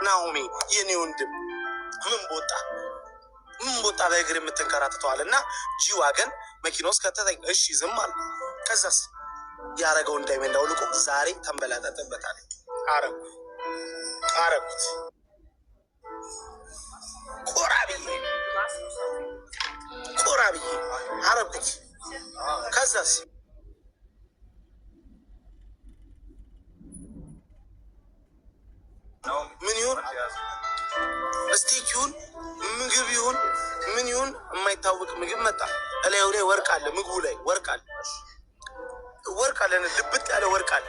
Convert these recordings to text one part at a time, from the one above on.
ናሆሜ የኔ ወንድም ምን ቦጣ በእግር የምትንከራተተዋል እና ጂዋገን መኪና ውስጥ ከተተኝ። እሺ ዝም አለ። ከዛስ ያረገው እንዳይመላው ልቆ ዛሬ ተንበላጠጠበታል። አረኩት ቆራቢ አረኩት። ከዛስ ምን ይሁን ስቴክ ይሁን ምግብ ይሁን ምን ይሁን የማይታወቅ ምግብ መጣ። እላዩ ላይ ወርቅ አለ። ምግቡ ላይ ወርቅ አለ። ልብጥ ያለ ወርቅ አለ።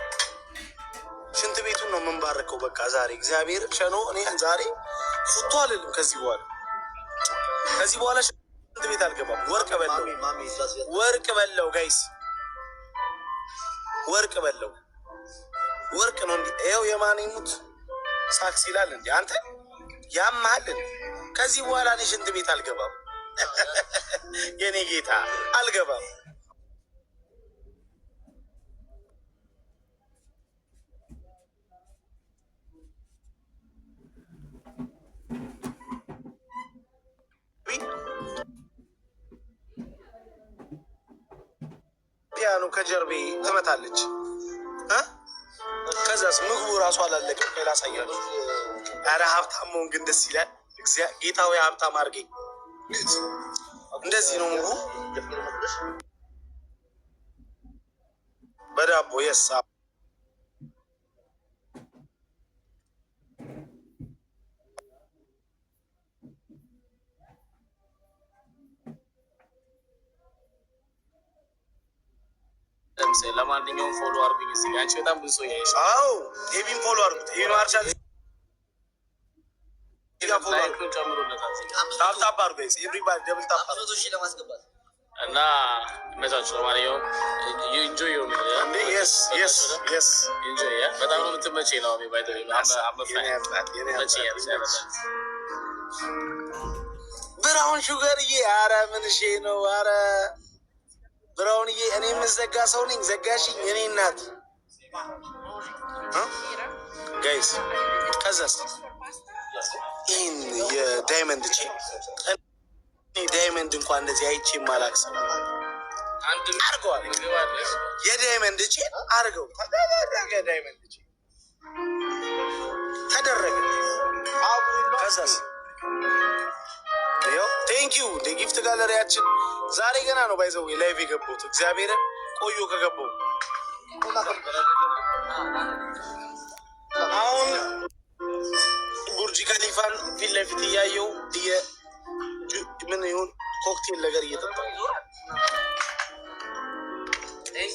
ሽንት ቤቱን ነው የምንባረከው። በቃ ዛሬ እግዚአብሔር ሸኖ እኔ ዛሬ ፉቶ አልልም። ከዚህ በኋላ ሽንት ቤት አልገባም። ወርቅ በለው ጋይስ፣ ወርቅ ነው እንዲ። ይኸው የማን ይሙት ሳክስ ይላል እንዲ። አንተ ያማልን። ከዚህ በኋላ እኔ ሽንት ቤት አልገባም። የኔ ጌታ አልገባም። ፒያኖ ከጀርቤ ትመታለች። ከዛስ ምግቡ ራሱ አላለቀም። ላሳያችሁ። ኧረ ሀብታም መሆን ግን ደስ ይላል። ጌታዊ ሀብታም አድርገኝ። እንደዚህ ነው ምግቡ በዳቦ የሳ ለማንኛውም ፎሎ አርጉኝ። እዚህ ጋር አንቺ በጣም ብዙ ሰው ያይሽ። አዎ ኤቢን ፎሎ አርጉት። ይሄ ነው አርቻል ላይኩን ጨምሩለታል። ታፕ አርጉ ጋይስ፣ ኤቭሪባዲ ደብል ታፕ ለማስገባት እና መታችሁ። ለማንኛውም ዩ ኢንጆይ ዩር ሚል እንዴ? yes ኢንጆይ ያ በጣም ነው የምትመጪው ነው ባይ ዘ ወይ ብራውን ሹገርዬ። ኧረ ምን እሺ ነው? ኧረ ብራውንዬ እኔ የምዘጋ ሰው ነኝ። ዘጋሽኝ እኔ እናት ጋይስ። ከዛስ ይህን የዳይመንድ ቼን ዳይመንድ እንኳን እንደዚህ አይቼ ማላክስ አርገዋል። የዳይመንድ ቼን አርገው ተደረገ። ዳይመንድ ቼን ተደረገ። ከዛስ ቴንኪዩ እንደ ጊፍት ጋለሪያችን ዛሬ ገና ነው ባይዘው ላይቭ የገቡት። እግዚአብሔርን ቆዩ ከገባው አሁን ቡርጅ ከሊፋን ፊት ለፊት እያየው ምን ይሁን ኮክቴል ነገር እየጠጣ